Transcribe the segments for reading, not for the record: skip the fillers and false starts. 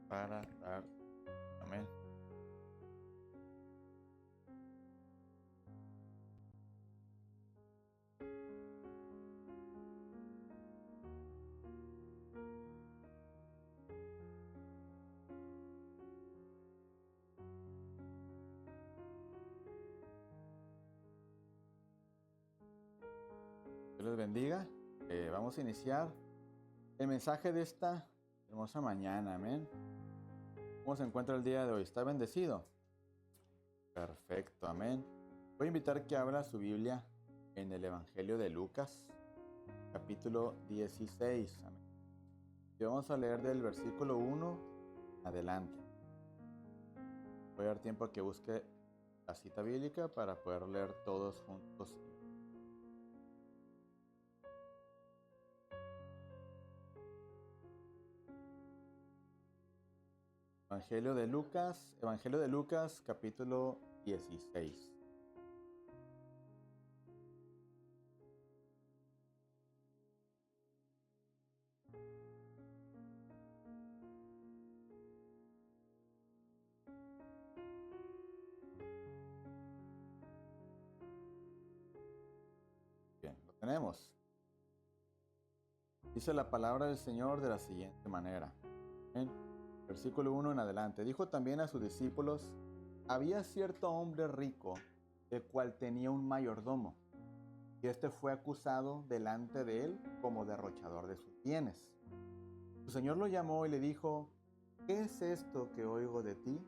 para dar. Amén. Dios les bendiga. Vamos a iniciar el mensaje de esta hermosa mañana. Amén. ¿Cómo se encuentra el día de hoy? ¿Está bendecido? Perfecto. Amén. Voy a invitar que abra su Biblia en el Evangelio de Lucas, capítulo 16. Amén. Y vamos a leer del versículo 1 adelante. Voy a dar tiempo a que busque la cita bíblica para poder leer todos juntos. Evangelio de Lucas, capítulo 16. Bien, lo tenemos. Dice la palabra del Señor de la siguiente manera. Bien. Versículo 1 en adelante. Dijo también a sus discípulos: había cierto hombre rico, el cual tenía un mayordomo, y éste fue acusado delante de él como derrochador de sus bienes. Su señor lo llamó y le dijo: ¿qué es esto que oigo de ti?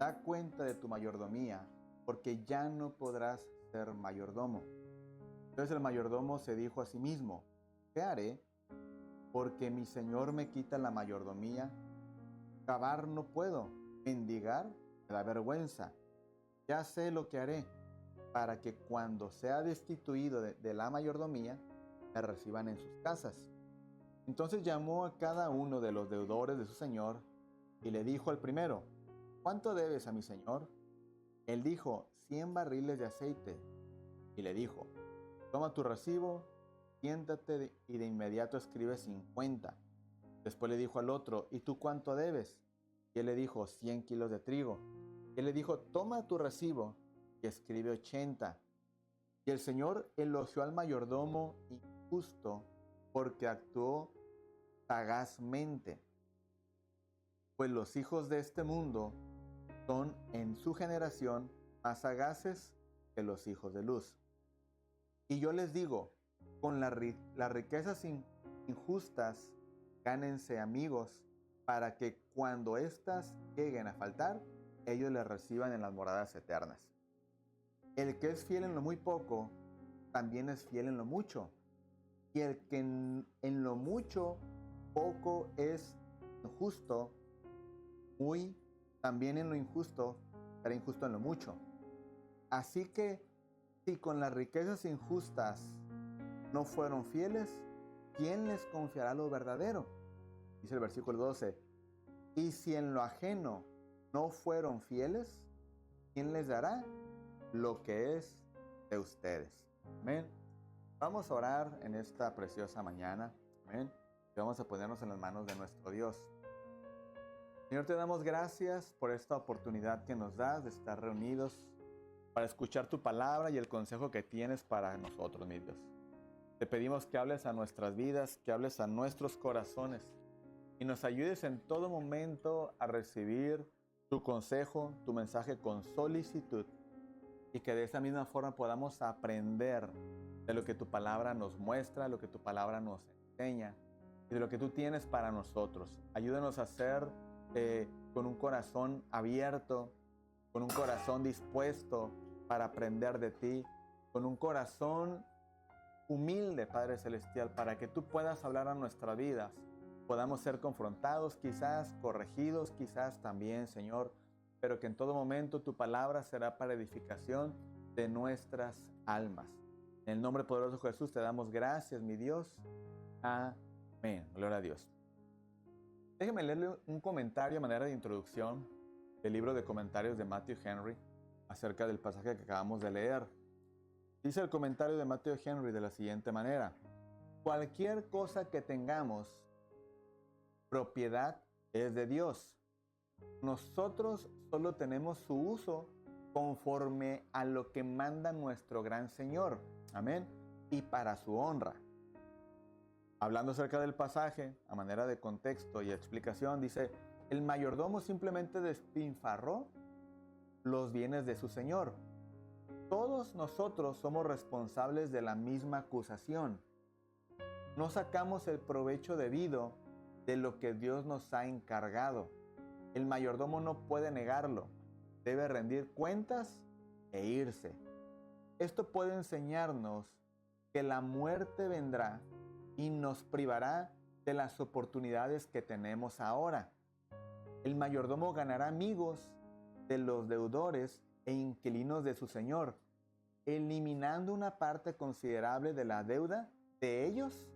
Da cuenta de tu mayordomía, porque ya no podrás ser mayordomo. Entonces el mayordomo se dijo a sí mismo: ¿qué haré? Porque mi señor me quita la mayordomía. Cavar no puedo, mendigar me da vergüenza. Ya sé lo que haré, para que cuando sea destituido de la mayordomía, me reciban en sus casas. Entonces llamó a cada uno de los deudores de su señor y le dijo al primero: ¿cuánto debes a mi señor? Él dijo: 100 barriles de aceite. Y le dijo: toma tu recibo, siéntate y de inmediato escribe 50. Después le dijo al otro: ¿y tú cuánto debes? Y él le dijo: 100 kilos de trigo. Y él le dijo: toma tu recibo y escribe 80. Y el Señor elogió al mayordomo injusto porque actuó sagazmente. Pues los hijos de este mundo son en su generación más sagaces que los hijos de luz. Y yo les digo, con las riquezas injustas, gánense amigos, para que cuando éstas lleguen a faltar, ellos les reciban en las moradas eternas. El que es fiel en lo muy poco, también es fiel en lo mucho. Y el que en lo mucho, poco es injusto, también en lo injusto, será injusto en lo mucho. Así que, si con las riquezas injustas no fueron fieles, ¿quién les confiará lo verdadero? Dice el versículo 12. Y si en lo ajeno no fueron fieles, ¿quién les dará lo que es de ustedes? Amén. Vamos a orar en esta preciosa mañana. Amén. Y vamos a ponernos en las manos de nuestro Dios. Señor, te damos gracias por esta oportunidad que nos das de estar reunidos para escuchar tu palabra y el consejo que tienes para nosotros, mi Dios. Te pedimos que hables a nuestras vidas, que hables a nuestros corazones y nos ayudes en todo momento a recibir tu consejo, tu mensaje con solicitud, y que de esa misma forma podamos aprender de lo que tu palabra nos muestra, lo que tu palabra nos enseña y de lo que tú tienes para nosotros. Ayúdanos a ser con un corazón abierto, con un corazón dispuesto para aprender de ti, con un corazón humilde, Padre Celestial, para que tú puedas hablar a nuestras vidas. Podamos ser confrontados, quizás corregidos, quizás también, Señor, pero que en todo momento tu palabra será para edificación de nuestras almas. En el nombre poderoso de Jesús te damos gracias, mi Dios. Amén. Gloria a Dios. Déjeme leerle un comentario a manera de introducción del libro de comentarios de Matthew Henry acerca del pasaje que acabamos de leer. Dice el comentario de Matthew Henry de la siguiente manera: cualquier cosa que tengamos, propiedad es de Dios. Nosotros solo tenemos su uso conforme a lo que manda nuestro gran Señor. Amén. Y para su honra. Hablando acerca del pasaje, a manera de contexto y explicación, dice, el mayordomo simplemente despilfarró los bienes de su señor. Todos nosotros somos responsables de la misma acusación. No sacamos el provecho debido de lo que Dios nos ha encargado. El mayordomo no puede negarlo. Debe rendir cuentas e irse. Esto puede enseñarnos que la muerte vendrá y nos privará de las oportunidades que tenemos ahora. El mayordomo ganará amigos de los deudores e inquilinos de su señor, eliminando una parte considerable de la deuda de ellos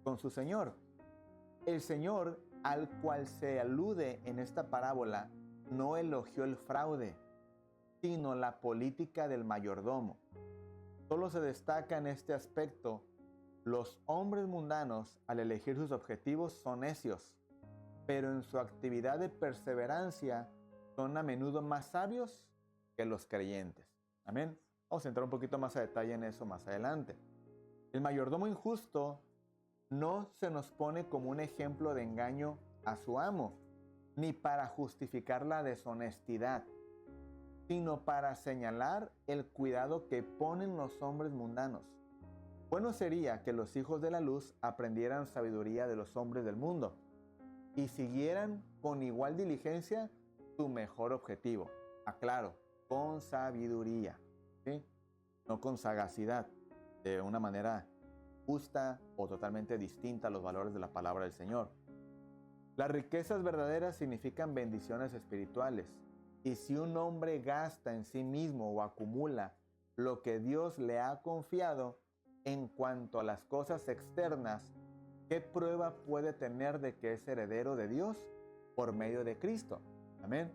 con su señor. El señor al cual se alude en esta parábola no elogió el fraude, sino la política del mayordomo. Solo se destaca en este aspecto: los hombres mundanos, al elegir sus objetivos, son necios, pero en su actividad de perseverancia son a menudo más sabios que los creyentes. Amén. Vamos a entrar un poquito más a detalle en eso más adelante. El mayordomo injusto no se nos pone como un ejemplo de engaño a su amo, ni para justificar la deshonestidad, sino para señalar el cuidado que ponen los hombres mundanos. Bueno sería que los hijos de la luz aprendieran sabiduría de los hombres del mundo y siguieran con igual diligencia su mejor objetivo. Aclaro, con sabiduría, ¿sí? No con sagacidad, de una manera justa o totalmente distinta a los valores de la palabra del Señor. Las riquezas verdaderas significan bendiciones espirituales, y si un hombre gasta en sí mismo o acumula lo que Dios le ha confiado en cuanto a las cosas externas, ¿qué prueba puede tener de que es heredero de Dios por medio de Cristo? Amén.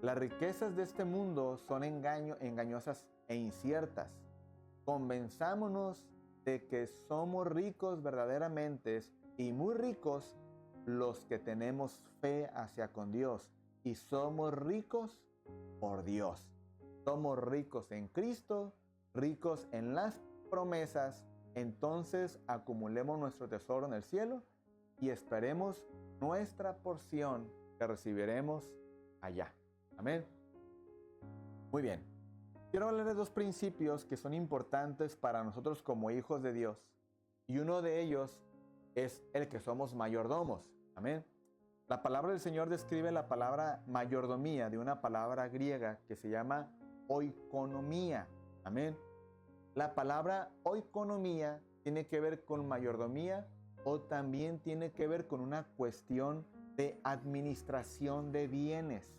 Las riquezas de este mundo son engañosas e inciertas. Convenzámonos de que somos ricos verdaderamente y muy ricos los que tenemos fe hacia con Dios, y somos ricos por Dios. Somos ricos en Cristo, ricos en las promesas. Entonces acumulemos nuestro tesoro en el cielo y esperemos nuestra porción que recibiremos allá. Amén. Muy bien. Quiero hablar de dos principios que son importantes para nosotros como hijos de Dios. Y uno de ellos es el que somos mayordomos. Amén. La palabra del Señor describe la palabra mayordomía de una palabra griega que se llama oikonomía. Amén. La palabra oikonomía tiene que ver con mayordomía o también tiene que ver con una cuestión de administración de bienes,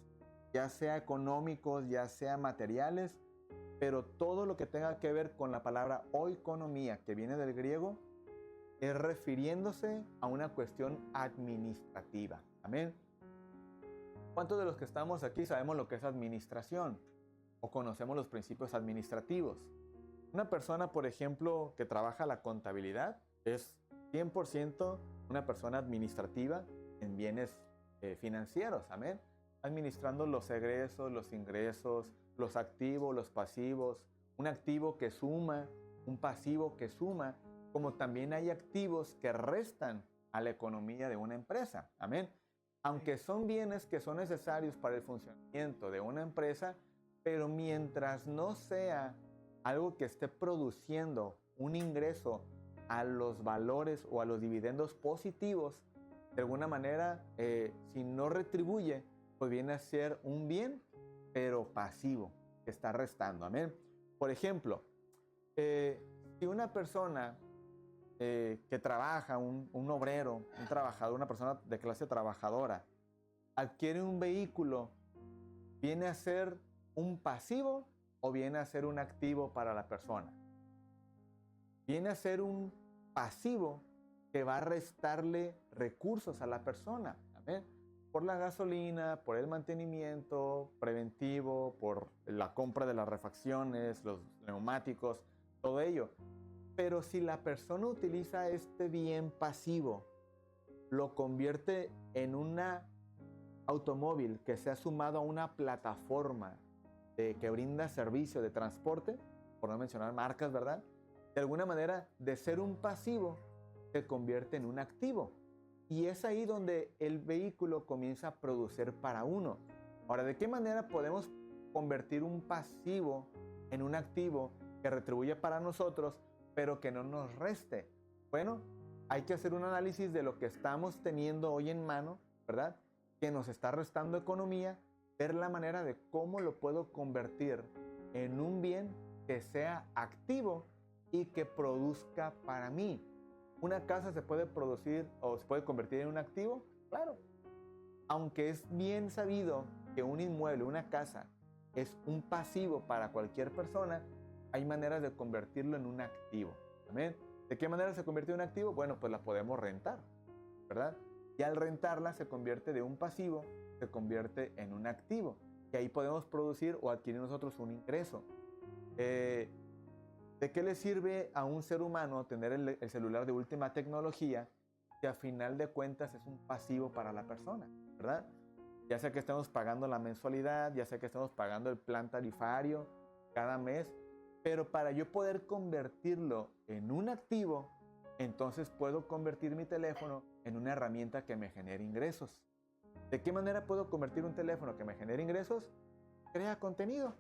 ya sea económicos, ya sea materiales, pero todo lo que tenga que ver con la palabra oikonomía, que viene del griego, es refiriéndose a una cuestión administrativa. Amén. ¿Cuántos de los que estamos aquí sabemos lo que es administración o conocemos los principios administrativos? Una persona, por ejemplo, que trabaja la contabilidad es 100% una persona administrativa en bienes financieros. Amén. Administrando los egresos, los ingresos, los activos, los pasivos, un activo que suma, un pasivo que suma, como también hay activos que restan a la economía de una empresa. Amén. Aunque son bienes que son necesarios para el funcionamiento de una empresa, pero mientras no sea algo que esté produciendo un ingreso a los valores o a los dividendos positivos, de alguna manera, si no retribuye, pues viene a ser un bien, pero pasivo, que está restando. Amén. Por ejemplo, si una persona que trabaja, un obrero, un trabajador, una persona de clase trabajadora, adquiere un vehículo, ¿viene a ser un pasivo o viene a ser un activo para la persona? Viene a ser un pasivo que va a restarle recursos a la persona. Amén. Por la gasolina, por el mantenimiento preventivo, por la compra de las refacciones, los neumáticos, todo ello. Pero si la persona utiliza este bien pasivo, lo convierte en una automóvil que se ha sumado a una plataforma que brinda servicio de transporte, por no mencionar marcas, ¿verdad? De alguna manera, de ser un pasivo, se convierte en un activo. Y es ahí donde el vehículo comienza a producir para uno. Ahora, ¿de qué manera podemos convertir un pasivo en un activo que retribuye para nosotros, pero que no nos reste? Bueno, hay que hacer un análisis de lo que estamos teniendo hoy en mano, ¿verdad? Que nos está restando economía, ver la manera de cómo lo puedo convertir en un bien que sea activo y que produzca para mí. ¿Una casa se puede producir o se puede convertir en un activo? Claro. Aunque es bien sabido que un inmueble, una casa, es un pasivo para cualquier persona, hay maneras de convertirlo en un activo. ¿Amén? ¿De qué manera se convierte en un activo? Bueno, pues la podemos rentar, ¿verdad? Y al rentarla se convierte de un pasivo, se convierte en un activo. Y ahí podemos producir o adquirir nosotros un ingreso. ¿De qué le sirve a un ser humano tener el celular de última tecnología si a final de cuentas es un pasivo para la persona, ¿verdad? Ya sea que estemos pagando la mensualidad, ya sea que estemos pagando el plan tarifario cada mes, pero para yo poder convertirlo en un activo, entonces puedo convertir mi teléfono en una herramienta que me genere ingresos. ¿De qué manera puedo convertir un teléfono que me genere ingresos? Crea contenido.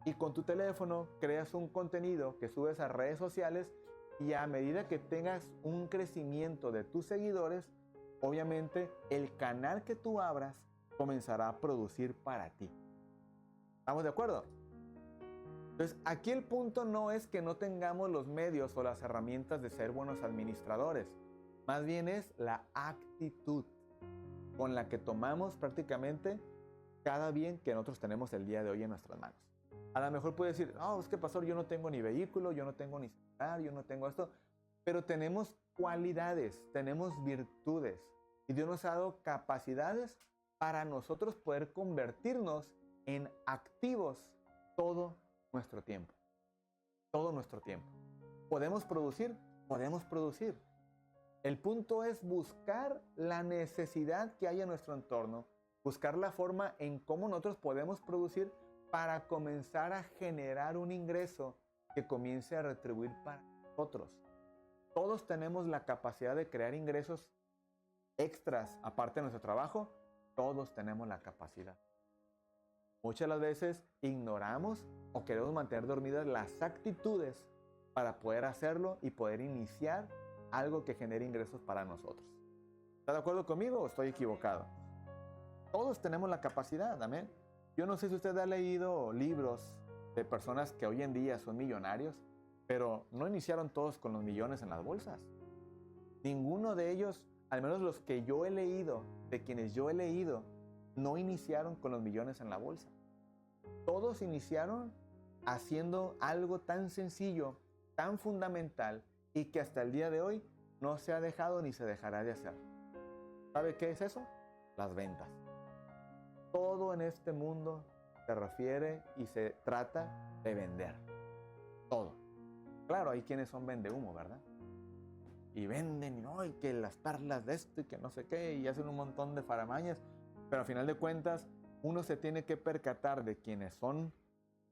Y con tu teléfono creas un contenido que subes a redes sociales y a medida que tengas un crecimiento de tus seguidores, obviamente el canal que tú abras comenzará a producir para ti. ¿Estamos de acuerdo? Entonces, aquí el punto no es que no tengamos los medios o las herramientas de ser buenos administradores. Más bien es la actitud con la que tomamos prácticamente cada bien que nosotros tenemos el día de hoy en nuestras manos. A lo mejor puede decir, no, es que pastor, yo no tengo ni vehículo, yo no tengo ni celular, yo no tengo esto, pero tenemos cualidades, tenemos virtudes y Dios nos ha dado capacidades para nosotros poder convertirnos en activos todo nuestro tiempo. Todo nuestro tiempo. ¿Podemos producir? Podemos producir. El punto es buscar la necesidad que hay en nuestro entorno, buscar la forma en cómo nosotros podemos producir para comenzar a generar un ingreso que comience a retribuir para nosotros. Todos tenemos la capacidad de crear ingresos extras aparte de nuestro trabajo. Todos tenemos la capacidad. Muchas de las veces ignoramos o queremos mantener dormidas las actitudes para poder hacerlo y poder iniciar algo que genere ingresos para nosotros. ¿Está de acuerdo conmigo o estoy equivocado? Todos tenemos la capacidad, amén. Yo no sé si usted ha leído libros de personas que hoy en día son millonarios, pero no iniciaron todos con los millones en las bolsas. Ninguno de ellos, al menos los que yo he leído, de quienes yo he leído, no iniciaron con los millones en la bolsa. Todos iniciaron haciendo algo tan sencillo, tan fundamental y que hasta el día de hoy no se ha dejado ni se dejará de hacer. ¿Sabe qué es eso? Las ventas. Todo en este mundo se refiere y se trata de vender. Todo. Claro, hay quienes son vendehumo, ¿verdad? Y venden, y que las perlas de esto y que no sé qué, y hacen un montón de faramañas. Pero al final de cuentas, uno se tiene que percatar de quienes son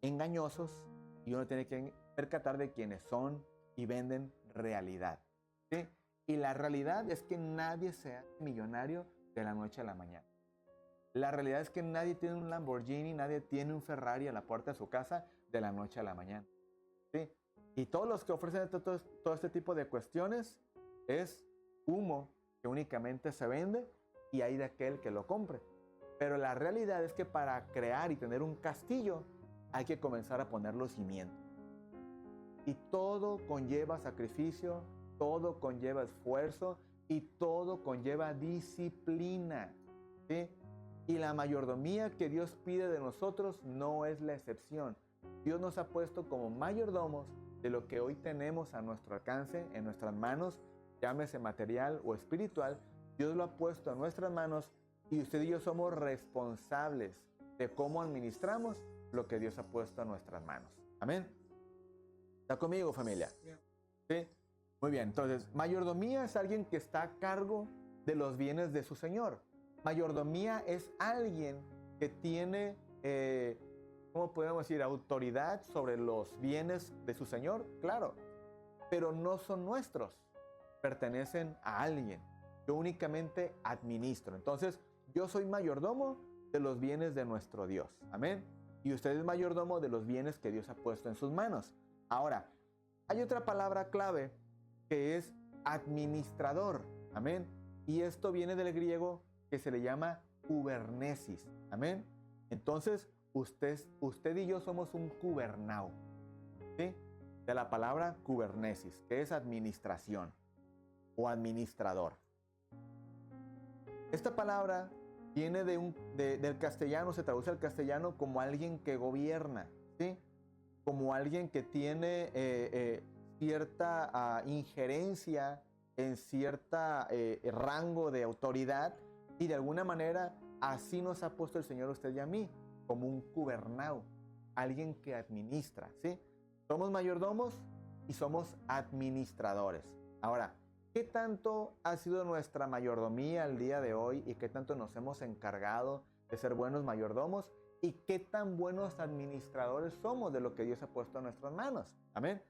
engañosos y uno tiene que percatar de quienes son y venden realidad. ¿Sí? Y la realidad es que nadie sea millonario de la noche a la mañana. La realidad es que nadie tiene un Lamborghini, nadie tiene un Ferrari a la puerta de su casa de la noche a la mañana. ¿Sí? Y todos los que ofrecen todo este tipo de cuestiones es humo que únicamente se vende y hay de aquel que lo compre. Pero la realidad es que para crear y tener un castillo hay que comenzar a poner los cimientos. Y todo conlleva sacrificio, todo conlleva esfuerzo y todo conlleva disciplina. ¿Sí? Y la mayordomía que Dios pide de nosotros no es la excepción. Dios nos ha puesto como mayordomos de lo que hoy tenemos a nuestro alcance, en nuestras manos, llámese material o espiritual. Dios lo ha puesto en nuestras manos y usted y yo somos responsables de cómo administramos lo que Dios ha puesto en nuestras manos. Amén. ¿Está conmigo, familia? ¿Sí? Muy bien. Entonces, mayordomía es alguien que está a cargo de los bienes de su Señor. Mayordomía es alguien que tiene, ¿cómo podemos decir?, autoridad sobre los bienes de su señor, claro, pero no son nuestros, pertenecen a alguien. Yo únicamente administro. Entonces, yo soy mayordomo de los bienes de nuestro Dios. Amén. Y usted es mayordomo de los bienes que Dios ha puesto en sus manos. Ahora, hay otra palabra clave que es administrador. Amén. Y esto viene del griego que se le llama kubernesis. Amén. Entonces, usted y yo somos un kubernao. ¿Sí? De la palabra kubernesis, que es administración o administrador. Esta palabra viene del castellano, se traduce al castellano como alguien que gobierna, ¿sí? Como alguien que tiene cierta injerencia en cierta rango de autoridad, y de alguna manera así nos ha puesto el Señor a usted y a mí, como un kubernao, alguien que administra, ¿sí? Somos mayordomos y somos administradores. Ahora, ¿qué tanto ha sido nuestra mayordomía el día de hoy y qué tanto nos hemos encargado de ser buenos mayordomos y qué tan buenos administradores somos de lo que Dios ha puesto en nuestras manos? Amén.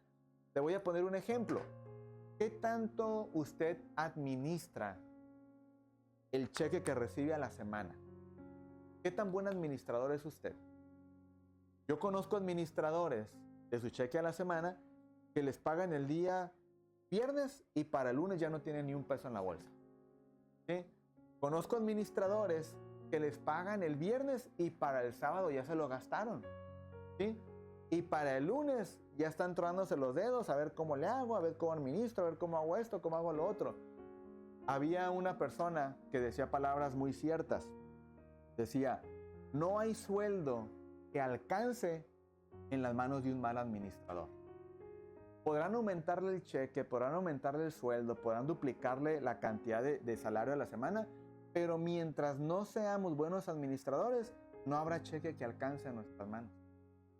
Te voy a poner un ejemplo. ¿Qué tanto usted administra el cheque que recibe a la semana? ¿Qué tan buen administrador es usted? Yo conozco administradores de su cheque a la semana que les pagan el día viernes y para el lunes ya no tienen ni un peso en la bolsa. ¿Sí? Conozco administradores que les pagan el viernes y para el sábado ya se lo gastaron. ¿Sí? Y para el lunes ya están tronándose los dedos a ver cómo le hago, a ver cómo administro, a ver cómo hago esto, cómo hago lo otro. Había una persona que decía palabras muy ciertas. Decía, no hay sueldo que alcance en las manos de un mal administrador. Podrán aumentarle el cheque, podrán aumentarle el sueldo, podrán duplicarle la cantidad de salario a la semana, pero mientras no seamos buenos administradores, no habrá cheque que alcance en nuestras manos.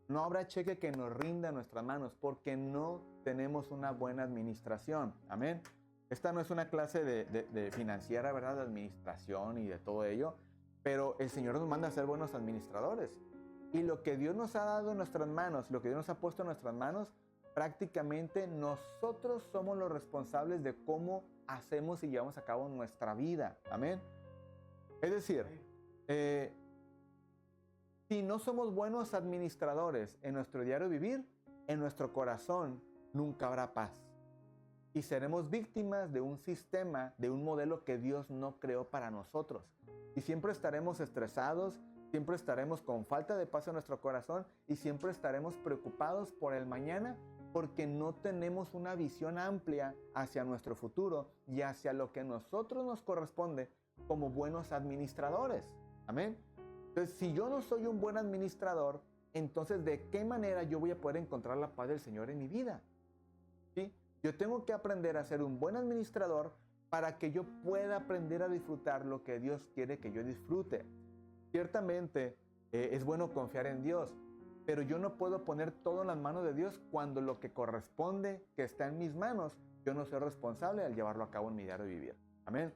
No habrá cheque que nos rinda en nuestras manos porque no tenemos una buena administración. Amén. Esta no es una clase de financiera, ¿verdad? De administración y de todo ello, pero el Señor nos manda a ser buenos administradores. Y lo que Dios nos ha dado en nuestras manos, lo que Dios nos ha puesto en nuestras manos, prácticamente nosotros somos los responsables de cómo hacemos y llevamos a cabo nuestra vida. Amén. Es decir, si no somos buenos administradores en nuestro diario vivir, en nuestro corazón nunca habrá paz. Y seremos víctimas de un sistema, de un modelo que Dios no creó para nosotros. Y siempre estaremos estresados, siempre estaremos con falta de paz en nuestro corazón y siempre estaremos preocupados por el mañana porque no tenemos una visión amplia hacia nuestro futuro y hacia lo que a nosotros nos corresponde como buenos administradores. Amén. Entonces, si yo no soy un buen administrador, entonces ¿de qué manera yo voy a poder encontrar la paz del Señor en mi vida? ¿Sí? Yo tengo que aprender a ser un buen administrador para que yo pueda aprender a disfrutar lo que Dios quiere que yo disfrute. Ciertamente es bueno confiar en Dios, pero yo no puedo poner todo en las manos de Dios cuando lo que corresponde, que está en mis manos, yo no soy responsable al llevarlo a cabo en mi diario vivir. Amén.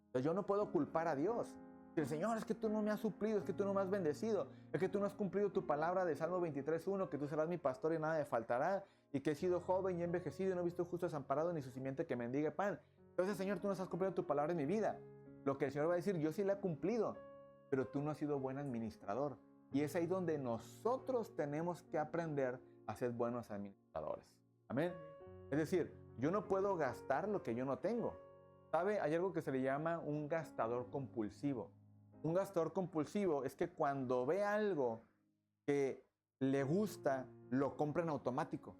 Entonces yo no puedo culpar a Dios. El Señor, es que tú no me has suplido, es que tú no me has bendecido, es que tú no has cumplido tu palabra de Salmo 23:1, que tú serás mi pastor y nada me faltará, y que he sido joven y he envejecido y no he visto justo desamparado ni su simiente que mendigue pan. Entonces, Señor, tú no has cumplido tu palabra en mi vida. Lo que el Señor va a decir, yo sí la he cumplido, pero tú no has sido buen administrador. Y es ahí donde nosotros tenemos que aprender a ser buenos administradores. Amén. Es decir, yo no puedo gastar lo que yo no tengo. ¿Sabe? Hay algo que se le llama un gastador compulsivo. Un gastador compulsivo es que cuando ve algo que le gusta, lo compra en automático.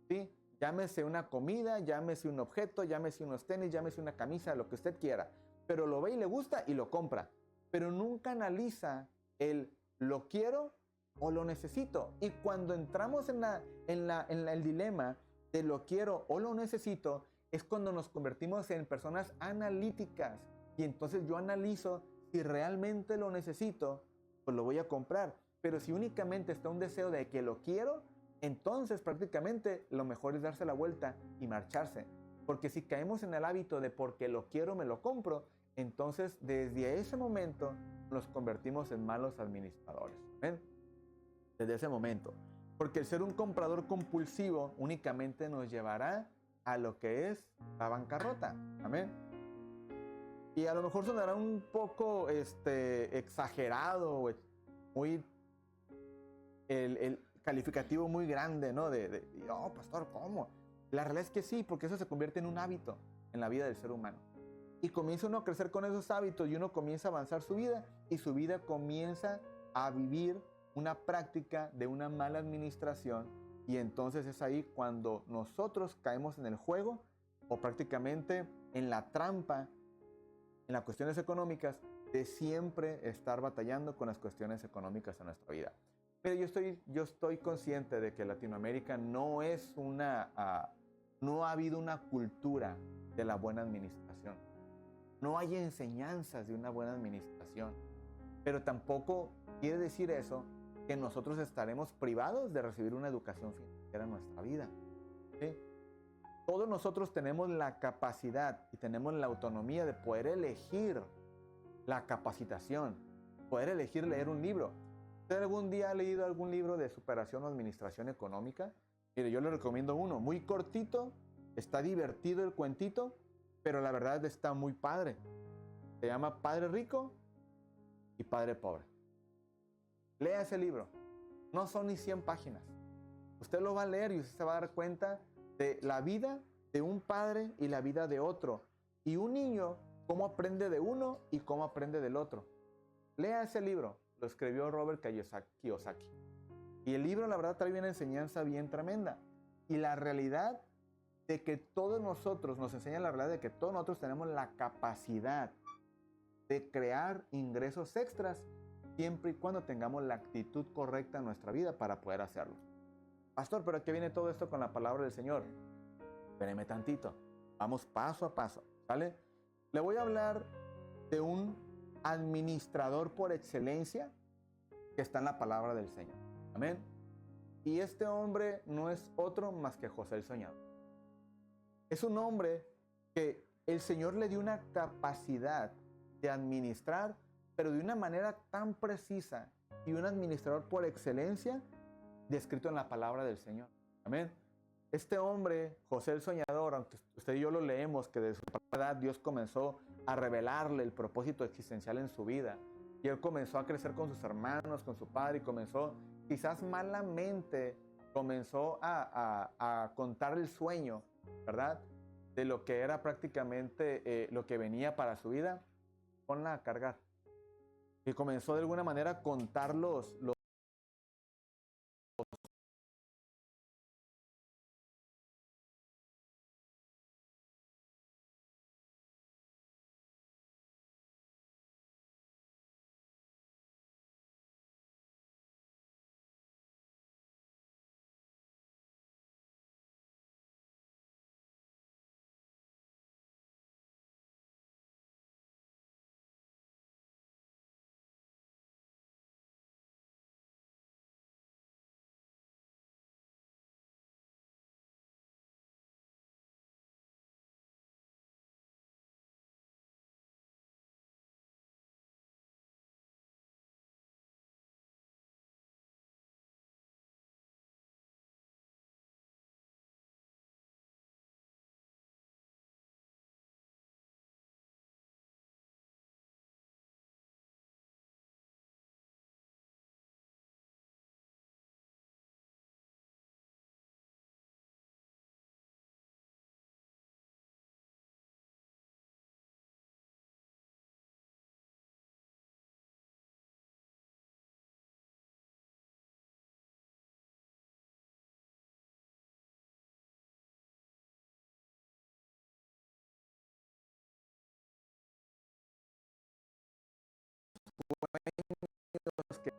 ¿Sí? Llámese una comida, llámese un objeto, llámese unos tenis, llámese una camisa, lo que usted quiera. Pero lo ve y le gusta y lo compra. Pero nunca analiza el lo quiero o lo necesito. Y cuando entramos en el dilema de lo quiero o lo necesito, es cuando nos convertimos en personas analíticas. Y entonces yo analizo si realmente lo necesito, pues lo voy a comprar. Pero si únicamente está un deseo de que lo quiero, entonces prácticamente lo mejor es darse la vuelta y marcharse. Porque si caemos en el hábito de porque lo quiero me lo compro, entonces desde ese momento nos convertimos en malos administradores. ¿Amén? Desde ese momento. Porque el ser un comprador compulsivo únicamente nos llevará a lo que es la bancarrota. Amén. Y a lo mejor sonará un poco exagerado, muy el calificativo muy grande, ¿no? Oh, pastor, ¿cómo? La realidad es que sí, porque eso se convierte en un hábito en la vida del ser humano. Y comienza uno a crecer con esos hábitos y uno comienza a avanzar su vida y su vida comienza a vivir una práctica de una mala administración, y entonces es ahí cuando nosotros caemos en el juego o prácticamente en la trampa, en las cuestiones económicas, de siempre estar batallando con las cuestiones económicas en nuestra vida. Pero yo estoy consciente de que Latinoamérica no es no ha habido una cultura de la buena administración. No hay enseñanzas de una buena administración. Pero tampoco quiere decir eso que nosotros estaremos privados de recibir una educación financiera en nuestra vida. ¿Sí? Todos nosotros tenemos la capacidad y tenemos la autonomía de poder elegir la capacitación, poder elegir leer un libro. ¿Usted algún día ha leído algún libro de superación o administración económica? Mire, yo le recomiendo uno, muy cortito, está divertido el cuentito, pero la verdad está muy padre. Se llama Padre Rico y Padre Pobre. Lea ese libro. No son ni 100 páginas. Usted lo va a leer y usted se va a dar cuenta de la vida de un padre y la vida de otro. Y un niño, cómo aprende de uno y cómo aprende del otro. Lea ese libro. Lo escribió Robert Kiyosaki. Y el libro, la verdad, trae una enseñanza bien tremenda. Y la realidad de que todos nosotros, nos enseña la realidad de que todos nosotros tenemos la capacidad de crear ingresos extras siempre y cuando tengamos la actitud correcta en nuestra vida para poder hacerlo. Pastor, ¿pero qué viene todo esto con la palabra del Señor? Espéreme tantito. Vamos paso a paso, ¿vale? Le voy a hablar de un administrador por excelencia que está en la palabra del Señor. Amén. Y este hombre no es otro más que José el Soñador. Es un hombre que el Señor le dio una capacidad de administrar, pero de una manera tan precisa, y un administrador por excelencia descrito en la palabra del Señor. Amén. Este hombre, José el Soñador, aunque usted y yo lo leemos, que de su edad Dios comenzó a revelarle el propósito existencial en su vida, y él comenzó a crecer con sus hermanos, con su padre, y comenzó, quizás malamente, comenzó a contar el sueño, ¿verdad? De lo que era prácticamente lo que venía para su vida. Ponla a cargar. Y comenzó de alguna manera a contar los que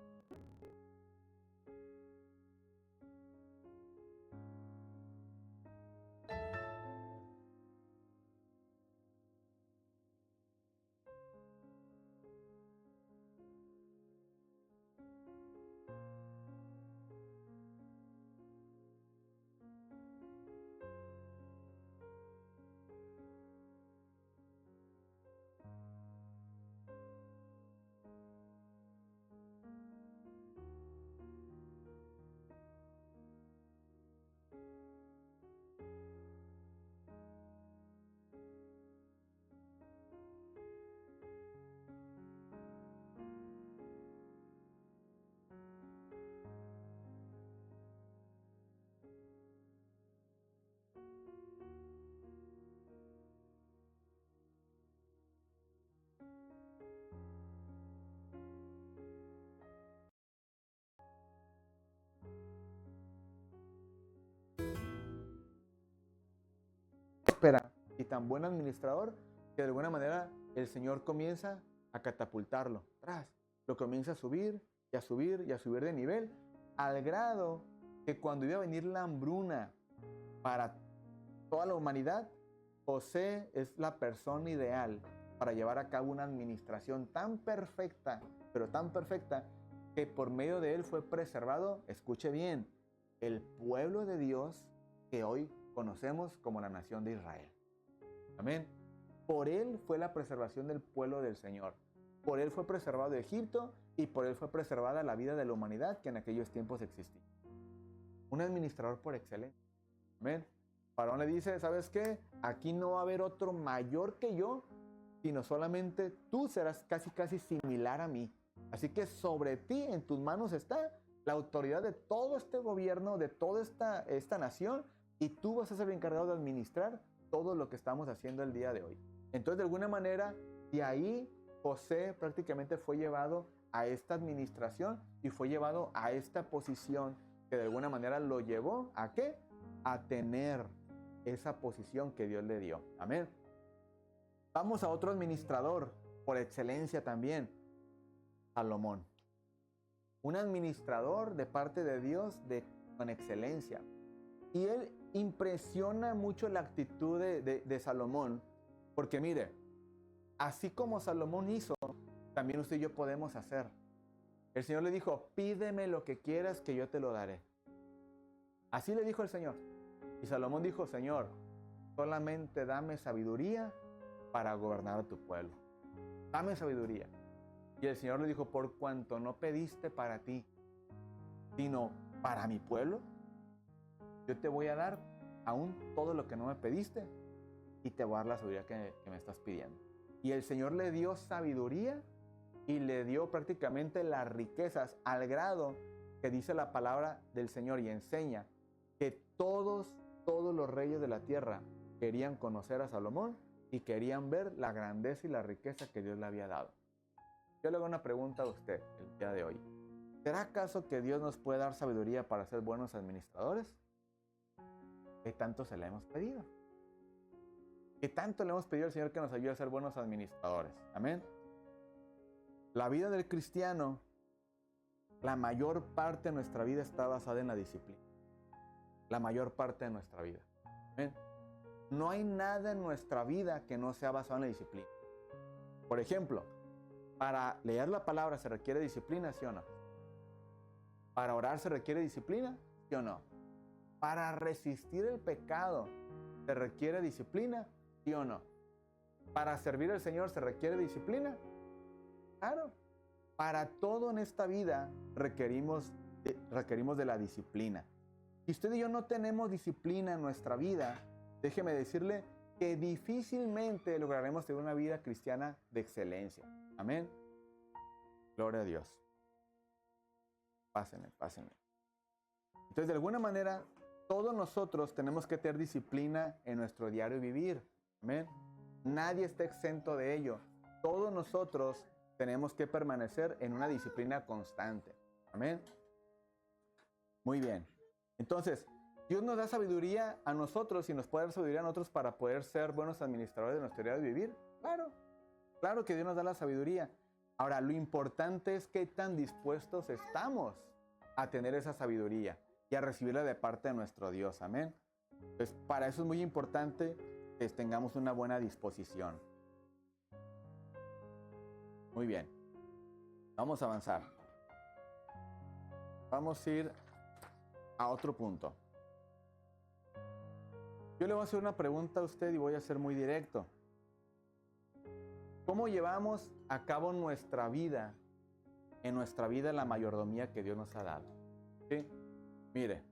tan buen administrador que de alguna manera el Señor comienza a catapultarlo. Lo comienza a subir y a subir y a subir de nivel, al grado que cuando iba a venir la hambruna para toda la humanidad, José es la persona ideal para llevar a cabo una administración tan perfecta, pero tan perfecta, que por medio de él fue preservado, escuche bien, el pueblo de Dios que hoy conocemos como la nación de Israel. Amén. Por él fue la preservación del pueblo del Señor. Por él fue preservado Egipto y por él fue preservada la vida de la humanidad que en aquellos tiempos existía. Un administrador por excelencia. Amén. Faraón le dice, ¿sabes qué? Aquí no va a haber otro mayor que yo, sino solamente tú serás casi similar a mí. Así que sobre ti, en tus manos está la autoridad de todo este gobierno, de toda esta nación, y tú vas a ser el encargado de administrar todo lo que estamos haciendo el día de hoy. Entonces, de alguna manera, de ahí José prácticamente fue llevado a esta administración y fue llevado a esta posición que de alguna manera lo llevó ¿a qué? A tener esa posición que Dios le dio. Amén. Vamos a otro administrador por excelencia también, Salomón. Un administrador de parte de Dios con excelencia. Y él impresiona mucho la actitud de Salomón, porque mire, así como Salomón hizo, también usted y yo podemos hacer. El Señor le dijo, pídeme lo que quieras que yo te lo daré. Así le dijo el Señor. Y Salomón dijo, Señor, solamente dame sabiduría para gobernar a tu pueblo. Dame sabiduría. Y el Señor le dijo, por cuanto no pediste para ti, sino para mi pueblo, yo te voy a dar aún todo lo que no me pediste y te voy a dar la sabiduría que me estás pidiendo. Y el Señor le dio sabiduría y le dio prácticamente las riquezas al grado que dice la palabra del Señor y enseña que todos los reyes de la tierra querían conocer a Salomón y querían ver la grandeza y la riqueza que Dios le había dado. Yo le hago una pregunta a usted el día de hoy. ¿Será acaso que Dios nos puede dar sabiduría para ser buenos administradores? ¿Qué tanto se le hemos pedido? ¿Qué tanto le hemos pedido al Señor que nos ayude a ser buenos administradores? Amén. La vida del cristiano, la mayor parte de nuestra vida está basada en la disciplina. La mayor parte de nuestra vida. Amén. No hay nada en nuestra vida que no sea basado en la disciplina. Por ejemplo, para leer la palabra se requiere disciplina, ¿sí o no? Para orar se requiere disciplina, ¿sí o no? Para resistir el pecado se requiere disciplina, ¿sí o no? Para servir al Señor se requiere disciplina. Claro. Para todo en esta vida requerimos de la disciplina. Si usted y yo no tenemos disciplina en nuestra vida, déjeme decirle que difícilmente lograremos tener una vida cristiana de excelencia. Amén. Gloria a Dios. Pásenme. Entonces, de alguna manera, todos nosotros tenemos que tener disciplina en nuestro diario vivir. Amén. Nadie está exento de ello. Todos nosotros tenemos que permanecer en una disciplina constante. Amén. Muy bien. Entonces, Dios nos da sabiduría a nosotros y nos puede dar sabiduría a nosotros para poder ser buenos administradores de nuestro diario vivir. Claro que Dios nos da la sabiduría. Ahora, lo importante es qué tan dispuestos estamos a tener esa sabiduría y a recibirla de parte de nuestro Dios. Amén. Pues para eso es muy importante que tengamos una buena disposición. Muy bien. Vamos a avanzar. Vamos a ir a otro punto. Yo le voy a hacer una pregunta a usted y voy a ser muy directo. ¿Cómo llevamos a cabo nuestra vida, en nuestra vida la mayordomía que Dios nos ha dado? ¿Sí? Mire,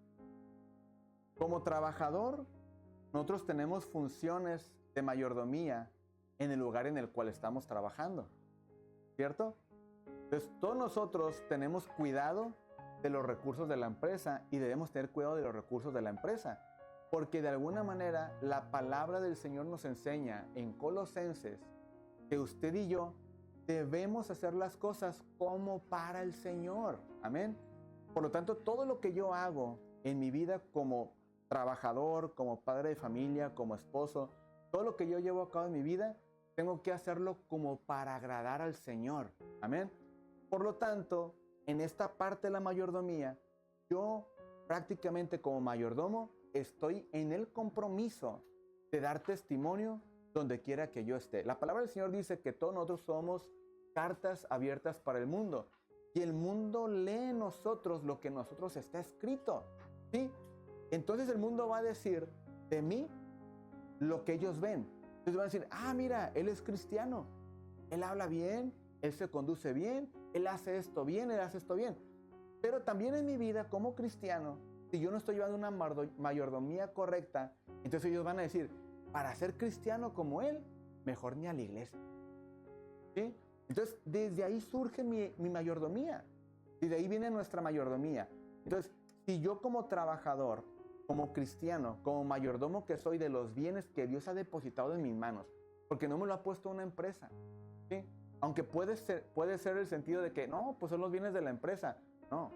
como trabajador, nosotros tenemos funciones de mayordomía en el lugar en el cual estamos trabajando, ¿cierto? Entonces, todos nosotros tenemos cuidado de los recursos de la empresa y debemos tener cuidado de los recursos de la empresa, porque de alguna manera la palabra del Señor nos enseña en Colosenses que usted y yo debemos hacer las cosas como para el Señor. Amén. Por lo tanto, todo lo que yo hago en mi vida como trabajador, como padre de familia, como esposo, Todo lo que yo llevo a cabo en mi vida, tengo que hacerlo como para agradar al Señor. Amén. Por lo tanto, en esta parte de la mayordomía, yo prácticamente como mayordomo estoy en el compromiso de dar testimonio donde quiera que yo esté. La palabra del Señor dice que todos nosotros somos cartas abiertas para el mundo. Y el mundo lee en nosotros lo que en nosotros está escrito. ¿Sí? Entonces el mundo va a decir de mí lo que ellos ven. Entonces van a decir, mira, él es cristiano. Él habla bien, él se conduce bien, él hace esto bien, él hace esto bien. Pero también en mi vida como cristiano, si yo no estoy llevando una mayordomía correcta, entonces ellos van a decir, para ser cristiano como él, mejor ni a la iglesia. ¿Sí? Entonces, desde ahí surge mi mayordomía. Y de ahí viene nuestra mayordomía. Entonces, si yo como trabajador, como cristiano, como mayordomo que soy de los bienes que Dios ha depositado en mis manos, porque no me lo ha puesto una empresa, ¿sí? Aunque puede ser el sentido de que, no, pues son los bienes de la empresa. No,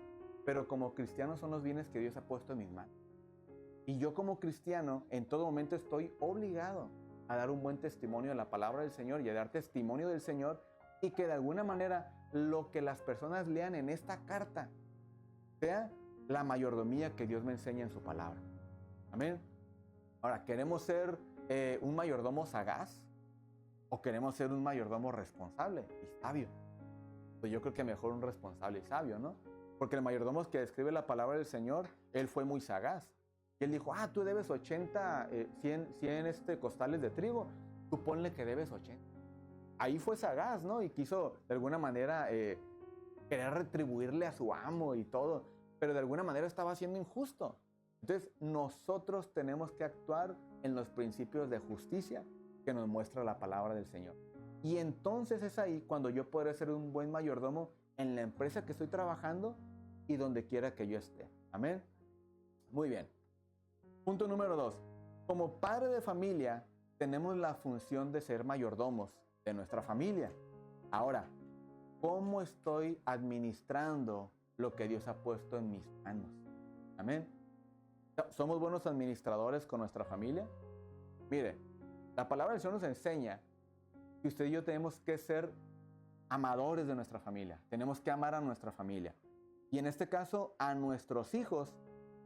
pero como cristiano son los bienes que Dios ha puesto en mis manos. Y yo como cristiano, en todo momento estoy obligado a dar un buen testimonio de la palabra del Señor y a dar testimonio del Señor, y que de alguna manera lo que las personas lean en esta carta sea la mayordomía que Dios me enseña en su palabra. Amén. Ahora, ¿queremos ser un mayordomo sagaz o queremos ser un mayordomo responsable y sabio? Pues yo creo que mejor un responsable y sabio, ¿no? Porque el mayordomo que describe la palabra del Señor, él fue muy sagaz. Y él dijo, tú debes 100 costales de trigo, tú ponle que debes 80. Ahí fue sagaz, ¿no? Y quiso de alguna manera querer retribuirle a su amo y todo, pero de alguna manera estaba siendo injusto. Entonces nosotros tenemos que actuar en los principios de justicia que nos muestra la palabra del Señor. Y entonces es ahí cuando yo podré ser un buen mayordomo en la empresa que estoy trabajando y donde quiera que yo esté. Amén. Muy bien. Punto número 2. Como padre de familia, tenemos la función de ser mayordomos de nuestra familia. Ahora, ¿cómo estoy administrando lo que Dios ha puesto en mis manos? Amén. ¿Somos buenos administradores con nuestra familia? Mire, la palabra del Señor nos enseña que usted y yo tenemos que ser amadores de nuestra familia. Tenemos que amar a nuestra familia. Y en este caso, a nuestros hijos,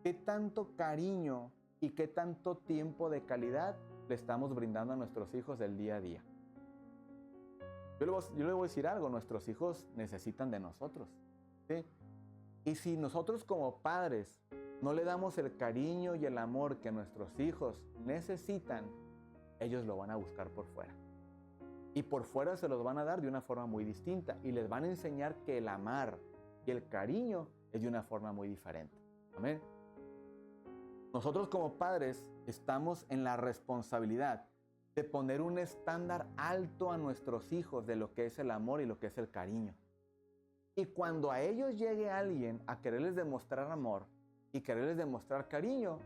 ¿qué tanto cariño y qué tanto tiempo de calidad le estamos brindando a nuestros hijos del día a día? Yo le voy a decir algo, nuestros hijos necesitan de nosotros, ¿sí? Y si nosotros como padres no le damos el cariño y el amor que nuestros hijos necesitan, ellos lo van a buscar por fuera. Y por fuera se los van a dar de una forma muy distinta y les van a enseñar que el amar y el cariño es de una forma muy diferente. Amén. Nosotros como padres estamos en la responsabilidad de poner un estándar alto a nuestros hijos de lo que es el amor y lo que es el cariño. Y cuando a ellos llegue alguien a quererles demostrar amor y quererles demostrar cariño,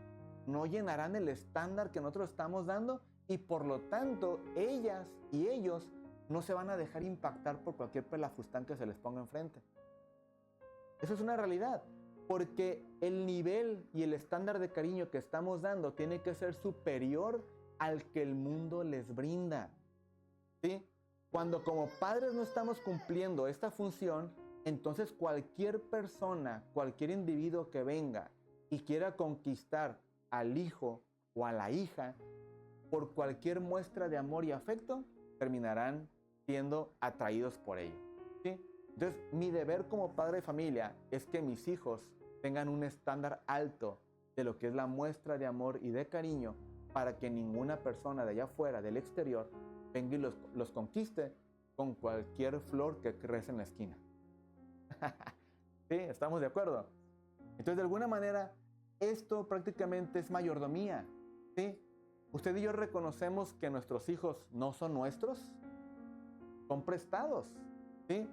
no llenarán el estándar que nosotros estamos dando y por lo tanto ellas y ellos no se van a dejar impactar por cualquier pelafustán que se les ponga enfrente. Eso es una realidad, porque el nivel y el estándar de cariño que estamos dando tiene que ser superior al que el mundo les brinda. ¿Sí? Cuando como padres no estamos cumpliendo esta función, entonces cualquier persona, cualquier individuo que venga y quiera conquistar al hijo o a la hija, por cualquier muestra de amor y afecto, terminarán siendo atraídos por ello. ¿Sí? Entonces, mi deber como padre de familia es que mis hijos tengan un estándar alto de lo que es la muestra de amor y de cariño para que ninguna persona de allá afuera, del exterior, venga y los conquiste con cualquier flor que crece en la esquina. ¿Sí? ¿Estamos de acuerdo? Entonces, de alguna manera, esto prácticamente es mayordomía. ¿Sí? Usted y yo reconocemos que nuestros hijos no son nuestros, son prestados. ¿Sí?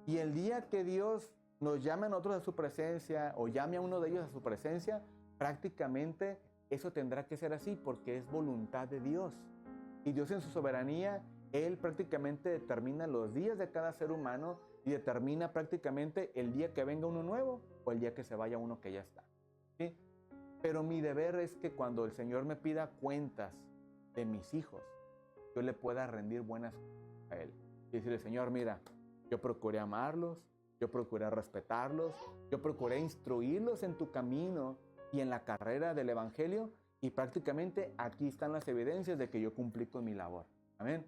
Y el día que Dios nos llame a nosotros a su presencia o llame a uno de ellos a su presencia, prácticamente eso tendrá que ser así porque es voluntad de Dios. Y Dios en su soberanía, Él prácticamente determina los días de cada ser humano y determina prácticamente el día que venga uno nuevo o el día que se vaya uno que ya está. ¿Sí? Pero mi deber es que cuando el Señor me pida cuentas de mis hijos, yo le pueda rendir buenas cuentas a Él. Y decirle, Señor, mira, yo procuré amarlos, yo procuré respetarlos, yo procuré instruirlos en tu camino y en la carrera del Evangelio, y prácticamente aquí están las evidencias de que yo cumplí con mi labor. Amén.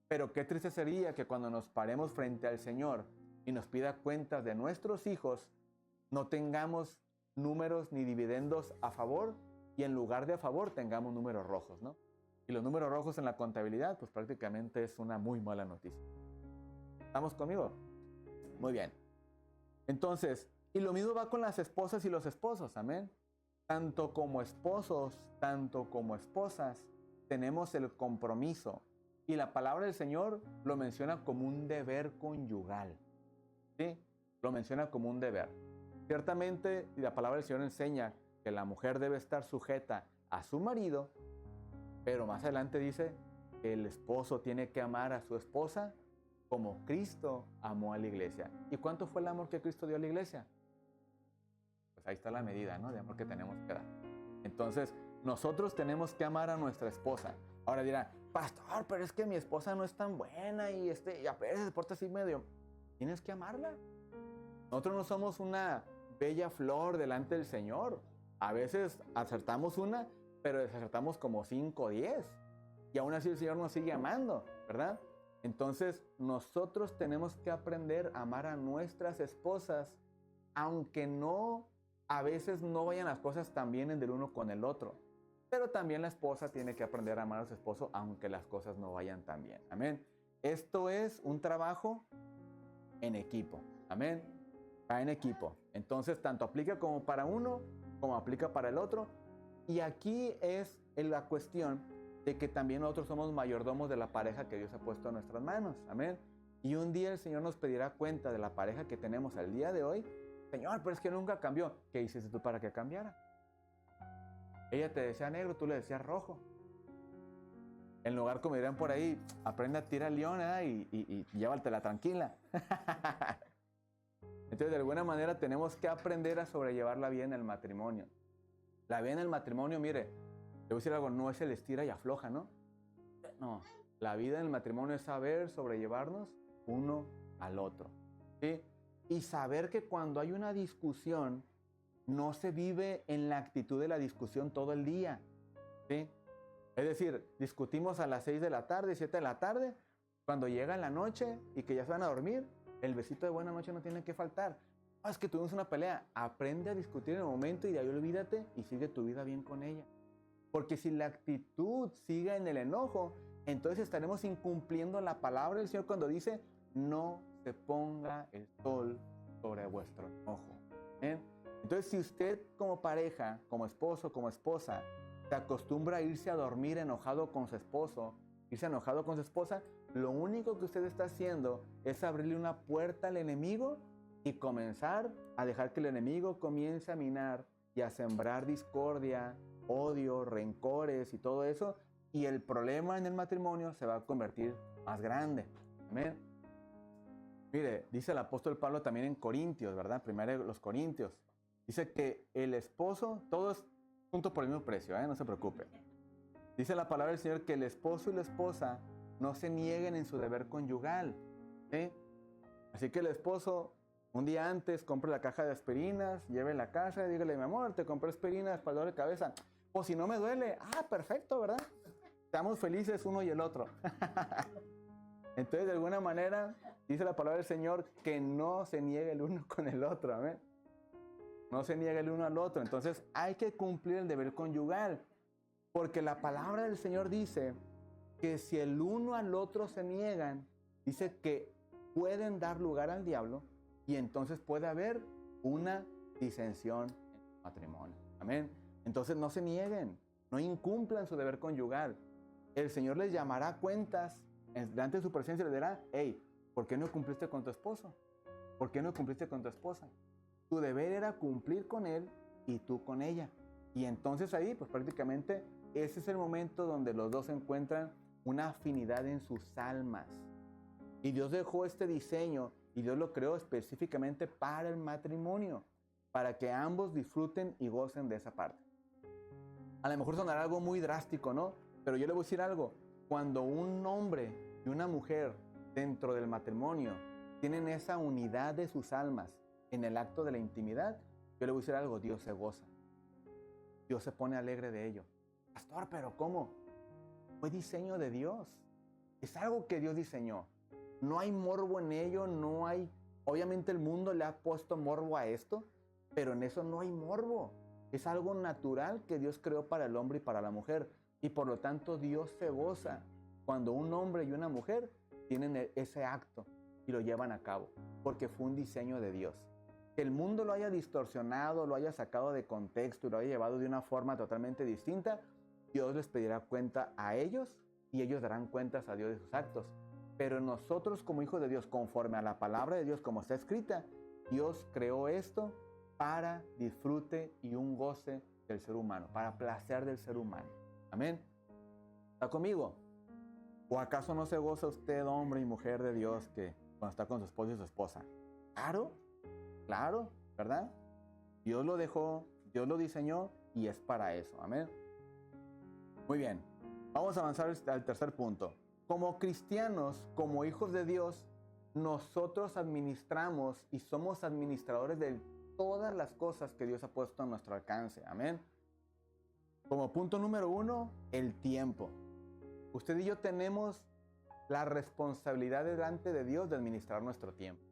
Pero qué triste sería que cuando nos paremos frente al Señor y nos pida cuentas de nuestros hijos, no tengamos números ni dividendos a favor, y en lugar de a favor tengamos números rojos, ¿no? Y los números rojos en la contabilidad, pues prácticamente es una muy mala noticia. ¿Estamos conmigo? Muy bien. Entonces, y lo mismo va con las esposas y los esposos, amén. Tanto como esposos, tanto como esposas, tenemos el compromiso. Y la palabra del Señor lo menciona como un deber conyugal. ¿Sí? Lo menciona como un deber. Ciertamente, la palabra del Señor enseña que la mujer debe estar sujeta a su marido, pero más adelante dice que el esposo tiene que amar a su esposa como Cristo amó a la iglesia. ¿Y cuánto fue el amor que Cristo dio a la iglesia? Pues ahí está la medida, ¿no?, de amor que tenemos que dar. Entonces, nosotros tenemos que amar a nuestra esposa. Ahora dirá, pastor, pero es que mi esposa no es tan buena y a veces se porta así medio. Tienes que amarla. Nosotros no somos una bella flor delante del Señor. A veces acertamos una, pero desacertamos como 5 o 10. Y aún así el Señor nos sigue amando, ¿verdad? Entonces, nosotros tenemos que aprender a amar a nuestras esposas, aunque a veces no vayan las cosas tan bien en el uno con el otro. Pero también la esposa tiene que aprender a amar a su esposo, aunque las cosas no vayan tan bien. Amén. Esto es un trabajo en equipo. Amén. Va en equipo. Entonces, tanto aplica como para uno, como aplica para el otro. Y aquí es la cuestión de que también nosotros somos mayordomos de la pareja que Dios ha puesto en nuestras manos. Amén. Y un día el Señor nos pedirá cuenta de la pareja que tenemos al día de hoy. Señor, pero es que nunca cambió. ¿Qué hiciste tú para que cambiara? Ella te decía negro, tú le decías rojo. En lugar, como dirán por ahí, aprende a tirar león, y llévatela tranquila. Entonces, de alguna manera tenemos que aprender a sobrellevar la vida en el matrimonio. La vida en el matrimonio, mire, le voy a decir algo, no es el estira y afloja, ¿no? No, la vida en el matrimonio es saber sobrellevarnos uno al otro, ¿sí? Y saber que cuando hay una discusión, no se vive en la actitud de la discusión todo el día, ¿sí? Es decir, discutimos a las 6 de la tarde, 7 de la tarde, cuando llega la noche y que ya se van a dormir, el besito de buena noche no tiene que faltar. Es que tuvimos una pelea. Aprende a discutir en el momento y de ahí olvídate y sigue tu vida bien con ella. Porque si la actitud sigue en el enojo, entonces estaremos incumpliendo la palabra del Señor cuando dice, no se ponga el sol sobre vuestro enojo. ¿Eh? Entonces, si usted como pareja, como esposo, como esposa, se acostumbra a irse a dormir enojado con su esposo, irse enojado con su esposa, lo único que usted está haciendo es abrirle una puerta al enemigo y comenzar a dejar que el enemigo comience a minar y a sembrar discordia, odio, rencores y todo eso, y el problema en el matrimonio se va a convertir más grande. Amén. Mire, dice el apóstol Pablo también en Corintios, ¿verdad? Primero los Corintios. Dice que el esposo, todos juntos por el mismo precio, no se preocupe. Dice la palabra del Señor que el esposo y la esposa no se nieguen en su deber conyugal, ¿sí? Así que el esposo, un día antes, compre la caja de aspirinas, lleve a la casa y dígale, mi amor, te compré aspirinas para el dolor de cabeza. Pues si no me duele, perfecto, ¿verdad? Estamos felices uno y el otro. Entonces, de alguna manera, dice la palabra del Señor que no se niegue el uno con el otro, ¿amén? No se niegue el uno al otro. Entonces, hay que cumplir el deber conyugal. Porque la palabra del Señor dice que si el uno al otro se niegan, dice que pueden dar lugar al diablo y entonces puede haber una disensión en el matrimonio. Amén. Entonces no se nieguen, no incumplan su deber conyugal. El Señor les llamará a cuentas delante de su presencia y les dirá, hey, ¿por qué no cumpliste con tu esposo? ¿Por qué no cumpliste con tu esposa? Tu deber era cumplir con él y tú con ella. Y entonces ahí, pues prácticamente ese es el momento donde los dos encuentran una afinidad en sus almas. Y Dios dejó este diseño y Dios lo creó específicamente para el matrimonio, para que ambos disfruten y gocen de esa parte. A lo mejor sonará algo muy drástico, ¿no? Pero yo le voy a decir algo, cuando un hombre y una mujer dentro del matrimonio tienen esa unidad de sus almas en el acto de la intimidad, yo le voy a decir algo, Dios se goza. Dios se pone alegre de ello. Pastor, ¿pero cómo? Fue diseño de Dios. Es algo que Dios diseñó. No hay morbo en ello, no hay... Obviamente el mundo le ha puesto morbo a esto, pero en eso no hay morbo. Es algo natural que Dios creó para el hombre y para la mujer. Y por lo tanto Dios se goza cuando un hombre y una mujer tienen ese acto y lo llevan a cabo, porque fue un diseño de Dios. Que el mundo lo haya distorsionado, lo haya sacado de contexto y lo haya llevado de una forma totalmente distinta, Dios les pedirá cuenta a ellos y ellos darán cuentas a Dios de sus actos. Pero nosotros como hijos de Dios, conforme a la palabra de Dios como está escrita, Dios creó esto para disfrute y un goce del ser humano, para placer del ser humano. Amén. ¿Está conmigo? ¿O acaso no se goza usted, hombre y mujer de Dios, que cuando está con su esposo y su esposa? Claro, claro, ¿verdad? Dios lo dejó, Dios lo diseñó y es para eso. Amén. Muy bien, vamos a avanzar al tercer punto. Como cristianos, como hijos de Dios, nosotros administramos y somos administradores de todas las cosas que Dios ha puesto a nuestro alcance. Amén. Como punto número 1, el tiempo. Usted y yo tenemos la responsabilidad delante de Dios de administrar nuestro tiempo.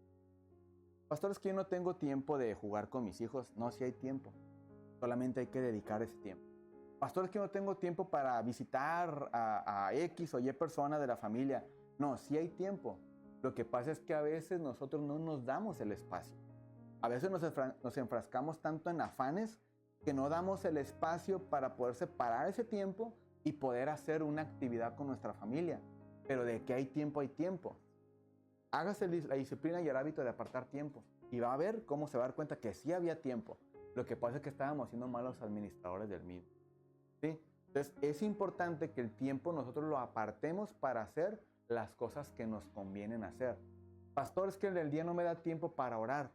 Pastor, es que yo no tengo tiempo de jugar con mis hijos. No, sí hay tiempo. Solamente hay que dedicar ese tiempo. Pastor, es que no tengo tiempo para visitar a X o Y persona de la familia. No, sí hay tiempo. Lo que pasa es que a veces nosotros no nos damos el espacio. A veces nos enfrascamos tanto en afanes que no damos el espacio para poder separar ese tiempo y poder hacer una actividad con nuestra familia. Pero de que hay tiempo, hay tiempo. Hágase la disciplina y el hábito de apartar tiempo. Y va a ver cómo se va a dar cuenta que sí había tiempo. Lo que pasa es que estábamos siendo malos administradores del mismo. ¿Sí? Entonces es importante que el tiempo nosotros lo apartemos para hacer las cosas que nos convienen hacer. Pastor, es que el día no me da tiempo para orar.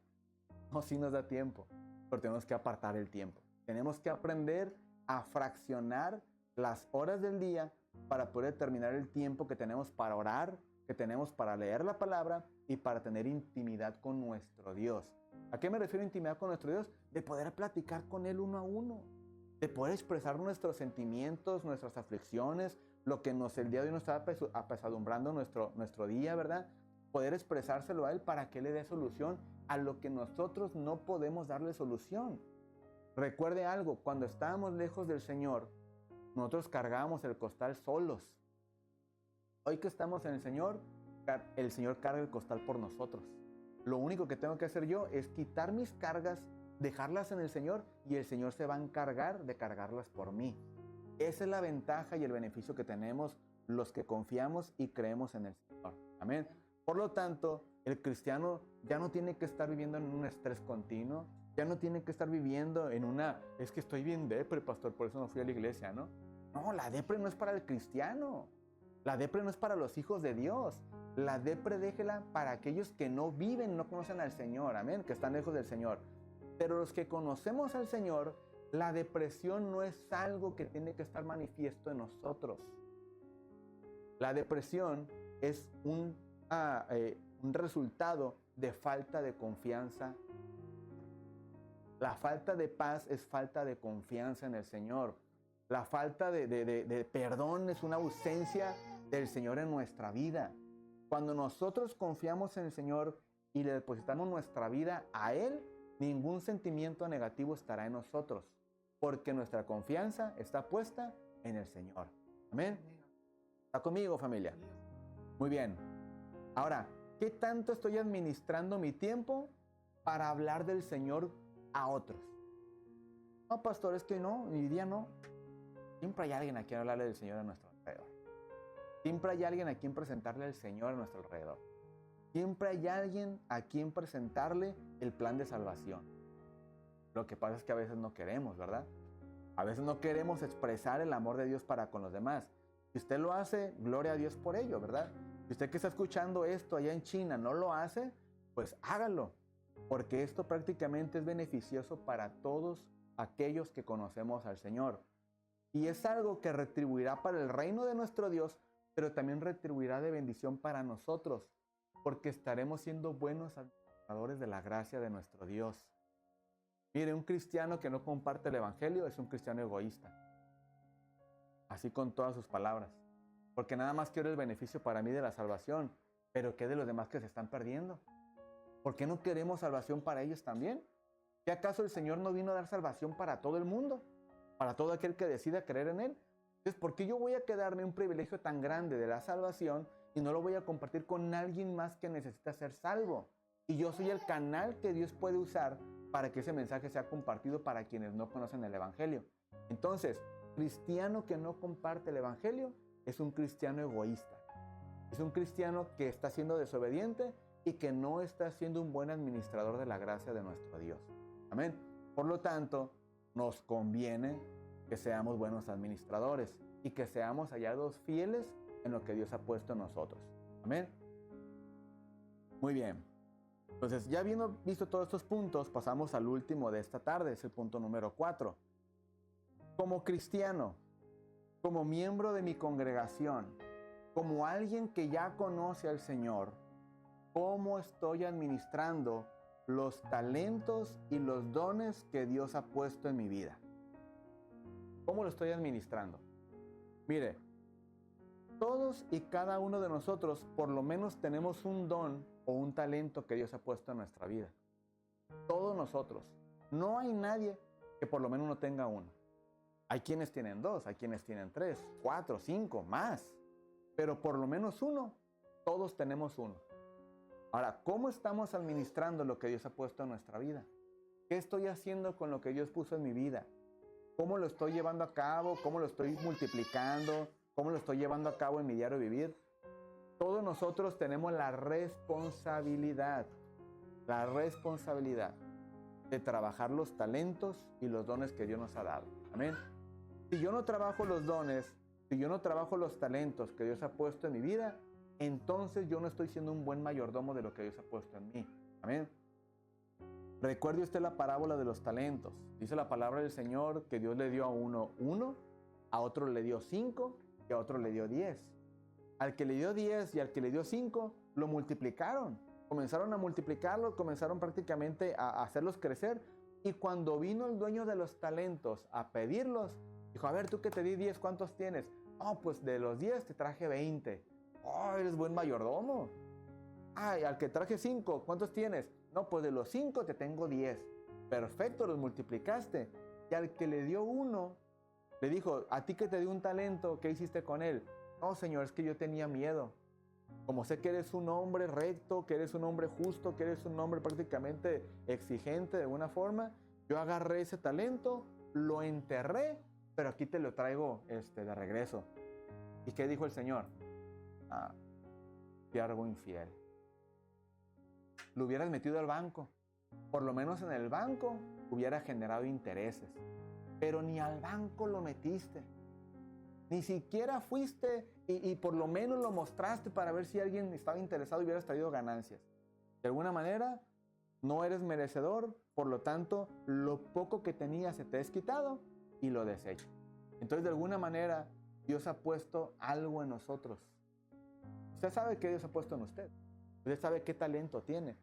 No, sí nos da tiempo, pero tenemos que apartar el tiempo. Tenemos que aprender a fraccionar las horas del día para poder determinar el tiempo que tenemos para orar, que tenemos para leer la palabra y para tener intimidad con nuestro Dios. ¿A qué me refiero intimidad con nuestro Dios? De poder platicar con Él uno a uno, de poder expresar nuestros sentimientos, nuestras aflicciones, lo que el día de hoy nos está apesadumbrando nuestro día, ¿verdad? Poder expresárselo a Él para que Él le dé solución a lo que nosotros no podemos darle solución. Recuerde algo, cuando estábamos lejos del Señor, nosotros cargábamos el costal solos. Hoy que estamos en el Señor carga el costal por nosotros. Lo único que tengo que hacer yo es quitar mis cargas, dejarlas en el Señor y el Señor se va a encargar de cargarlas por mí. Esa es la ventaja y el beneficio que tenemos los que confiamos y creemos en el Señor. Amén. Por lo tanto, el cristiano ya no tiene que estar viviendo en un estrés continuo, ya no tiene que estar viviendo en es que estoy bien depre, pastor, por eso no fui a la iglesia, ¿no? No, la depre no es para el cristiano. La depre no es para los hijos de Dios. La depre déjela para aquellos que no viven, no conocen al Señor, amén, que están lejos del Señor. Pero los que conocemos al Señor, la depresión no es algo que tiene que estar manifiesto en nosotros. La depresión es un resultado de falta de confianza. La falta de paz es falta de confianza en el Señor. La falta de perdón es una ausencia del Señor en nuestra vida. Cuando nosotros confiamos en el Señor y le depositamos nuestra vida a Él, ningún sentimiento negativo estará en nosotros, porque nuestra confianza está puesta en el Señor. Amén. ¿Está conmigo, familia? Muy bien. Ahora, ¿qué tanto estoy administrando mi tiempo para hablar del Señor a otros? No, pastor, es que no, mi día no. Siempre hay alguien a quien hablarle del Señor a nuestro alrededor. Siempre hay alguien a quien presentarle al Señor a nuestro alrededor. Siempre hay alguien a quien presentarle el plan de salvación. Lo que pasa es que a veces no queremos, ¿verdad? A veces no queremos expresar el amor de Dios para con los demás. Si usted lo hace, gloria a Dios por ello, ¿verdad? Si usted que está escuchando esto allá en China no lo hace, pues hágalo. Porque esto prácticamente es beneficioso para todos aquellos que conocemos al Señor. Y es algo que retribuirá para el reino de nuestro Dios, pero también retribuirá de bendición para nosotros, porque estaremos siendo buenos administradores de la gracia de nuestro Dios. Mire, un cristiano que no comparte el evangelio es un cristiano egoísta. Así con todas sus palabras. Porque nada más quiero el beneficio para mí de la salvación, pero ¿qué de los demás que se están perdiendo? ¿Por qué no queremos salvación para ellos también? ¿Qué acaso el Señor no vino a dar salvación para todo el mundo? Para todo aquel que decida creer en Él. Entonces, ¿por qué yo voy a quedarme un privilegio tan grande de la salvación y no lo voy a compartir con alguien más que necesita ser salvo? Y yo soy el canal que Dios puede usar para que ese mensaje sea compartido para quienes no conocen el evangelio. Entonces, cristiano que no comparte el evangelio es un cristiano egoísta. Es un cristiano que está siendo desobediente y que no está siendo un buen administrador de la gracia de nuestro Dios. Amén. Por lo tanto, nos conviene que seamos buenos administradores y que seamos hallados fieles en lo que Dios ha puesto en nosotros. Amén. Muy bien. Entonces, ya habiendo visto todos estos puntos, pasamos al último de esta tarde, es el punto número 4. Como cristiano, como miembro de mi congregación, como alguien que ya conoce al Señor, ¿cómo estoy administrando los talentos y los dones que Dios ha puesto en mi vida? ¿Cómo lo estoy administrando? Mire, todos y cada uno de nosotros por lo menos tenemos un don o un talento que Dios ha puesto en nuestra vida. Todos nosotros. No hay nadie que por lo menos no tenga uno. Hay quienes tienen 2, hay quienes tienen 3, 4, 5, más. Pero por lo menos uno, todos tenemos uno. Ahora, ¿cómo estamos administrando lo que Dios ha puesto en nuestra vida? ¿Qué estoy haciendo con lo que Dios puso en mi vida? ¿Cómo lo estoy llevando a cabo? ¿Cómo lo estoy multiplicando? ¿Cómo lo estoy llevando a cabo en mi diario vivir? Todos nosotros tenemos la responsabilidad de trabajar los talentos y los dones que Dios nos ha dado. Amén. Si yo no trabajo los dones, si yo no trabajo los talentos que Dios ha puesto en mi vida, entonces yo no estoy siendo un buen mayordomo de lo que Dios ha puesto en mí. Amén. Recuerde usted la parábola de los talentos. Dice la palabra del Señor que Dios le dio a uno, a otro le dio 5 y a otro le dio 10. Al que le dio 10 y al que le dio 5, lo multiplicaron. Comenzaron a multiplicarlo, comenzaron prácticamente a hacerlos crecer. Y cuando vino el dueño de los talentos a pedirlos, dijo, a ver, tú que te di 10, ¿cuántos tienes? Oh, pues de los 10 te traje 20. Oh, eres buen mayordomo. Ay, al que traje 5, ¿cuántos tienes? No, pues de los 5 te tengo 10. Perfecto, los multiplicaste. Y al que le dio 1, le dijo, a ti que te dio un talento, ¿qué hiciste con él? No, Señor, es que yo tenía miedo. Como sé que eres un hombre recto, que eres un hombre justo, que eres un hombre prácticamente exigente de alguna forma, yo agarré ese talento, lo enterré, pero aquí te lo traigo de regreso. ¿Y qué dijo el Señor? Siervo infiel. Lo hubieras metido al banco. Por lo menos en el banco hubiera generado intereses. Pero ni al banco lo metiste. Ni siquiera fuiste y por lo menos lo mostraste para ver si alguien estaba interesado y hubieras traído ganancias. De alguna manera, no eres merecedor, por lo tanto, lo poco que tenías se te es quitado y lo desechas. Entonces, de alguna manera, Dios ha puesto algo en nosotros. Usted sabe qué Dios ha puesto en usted. Usted sabe qué talento tiene.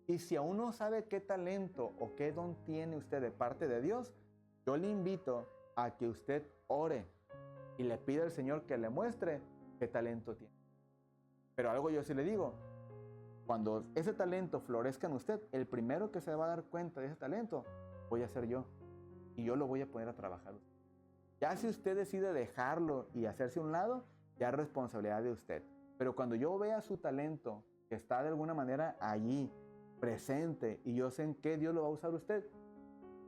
Y si aún no sabe qué talento o qué don tiene usted de parte de Dios, yo le invito a que usted ore y le pida al Señor que le muestre qué talento tiene. Pero algo yo sí le digo, cuando ese talento florezca en usted, el primero que se va a dar cuenta de ese talento voy a ser yo. Y yo lo voy a poner a trabajar. Ya si usted decide dejarlo y hacerse a un lado, ya es responsabilidad de usted. Pero cuando yo vea su talento que está de alguna manera allí, presente, y yo sé en qué Dios lo va a usar usted,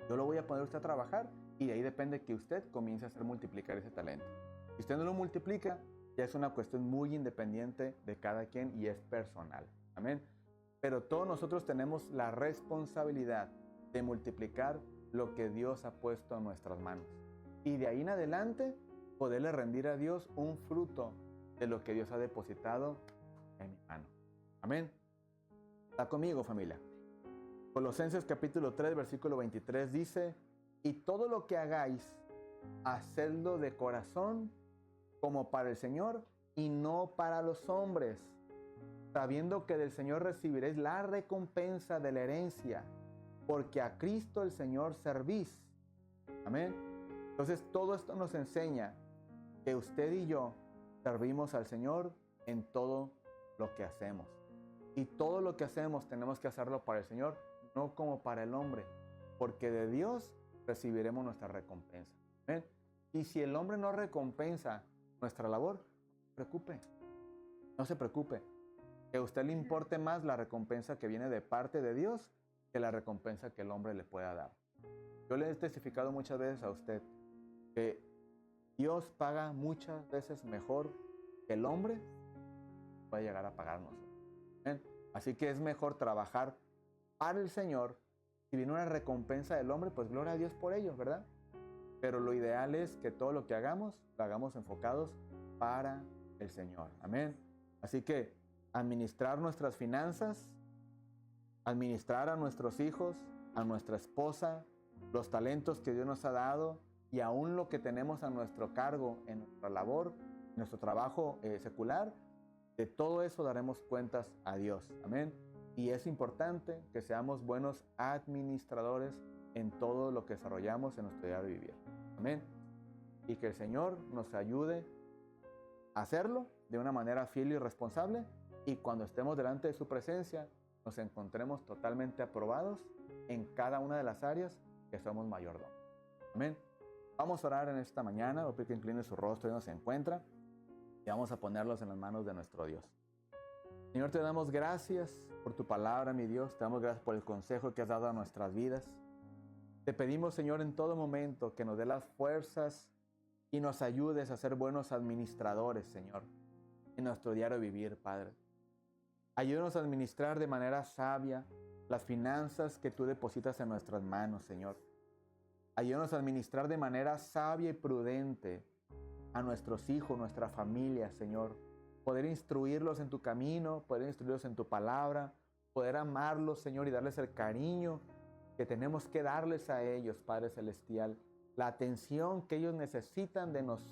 yo lo voy a poner a usted a trabajar y de ahí depende que usted comience a hacer multiplicar ese talento. Si usted no lo multiplica, ya es una cuestión muy independiente de cada quien y es personal. Amén. Pero todos nosotros tenemos la responsabilidad de multiplicar lo que Dios ha puesto en nuestras manos. Y de ahí en adelante, poderle rendir a Dios un fruto de lo que Dios ha depositado en mi mano. Amén. ¿Está conmigo, familia? Colosenses capítulo 3, versículo 23 dice, y todo lo que hagáis, hacedlo de corazón como para el Señor y no para los hombres, sabiendo que del Señor recibiréis la recompensa de la herencia, porque a Cristo el Señor servís. Amén. Entonces todo esto nos enseña que usted y yo servimos al Señor en todo lo que hacemos. Y todo lo que hacemos tenemos que hacerlo para el Señor, no como para el hombre, porque de Dios recibiremos nuestra recompensa. ¿Ven? Y si el hombre no recompensa nuestra labor, no se preocupe, que a usted le importe más la recompensa que viene de parte de Dios que la recompensa que el hombre le pueda dar. Yo le he testificado muchas veces a usted que Dios paga muchas veces mejor que el hombre puede llegar a pagarnos. ¿Ven? Así que es mejor trabajar para el Señor. Si viene una recompensa del hombre, pues gloria a Dios por ello, ¿verdad? Pero lo ideal es que todo lo que hagamos, lo hagamos enfocados para el Señor. Amén. Así que administrar nuestras finanzas, administrar a nuestros hijos, a nuestra esposa, los talentos que Dios nos ha dado y aún lo que tenemos a nuestro cargo en nuestra labor, en nuestro trabajo secular, de todo eso daremos cuentas a Dios. Amén. Y es importante que seamos buenos administradores en todo lo que desarrollamos en nuestro diario vivir. Amén. Y que el Señor nos ayude a hacerlo de una manera fiel y responsable, y cuando estemos delante de su presencia nos encontremos totalmente aprobados en cada una de las áreas que somos mayordomos. Amén. Vamos a orar en esta mañana. Voy a pedir que incline su rostro y nos encuentra y vamos a ponerlos en las manos de nuestro Dios. Señor, te damos gracias por tu palabra, mi Dios. Te damos gracias por el consejo que has dado a nuestras vidas. Te pedimos, Señor, en todo momento que nos dé las fuerzas y nos ayudes a ser buenos administradores, Señor, en nuestro diario vivir, Padre. Ayúdanos a administrar de manera sabia las finanzas que tú depositas en nuestras manos, Señor. Ayúdanos a administrar de manera sabia y prudente a nuestros hijos, nuestra familia, Señor. Poder instruirlos en tu camino, poder instruirlos en tu palabra, poder amarlos, Señor, y darles el cariño que tenemos que darles a ellos, Padre Celestial. La atención que ellos necesitan de nosotros.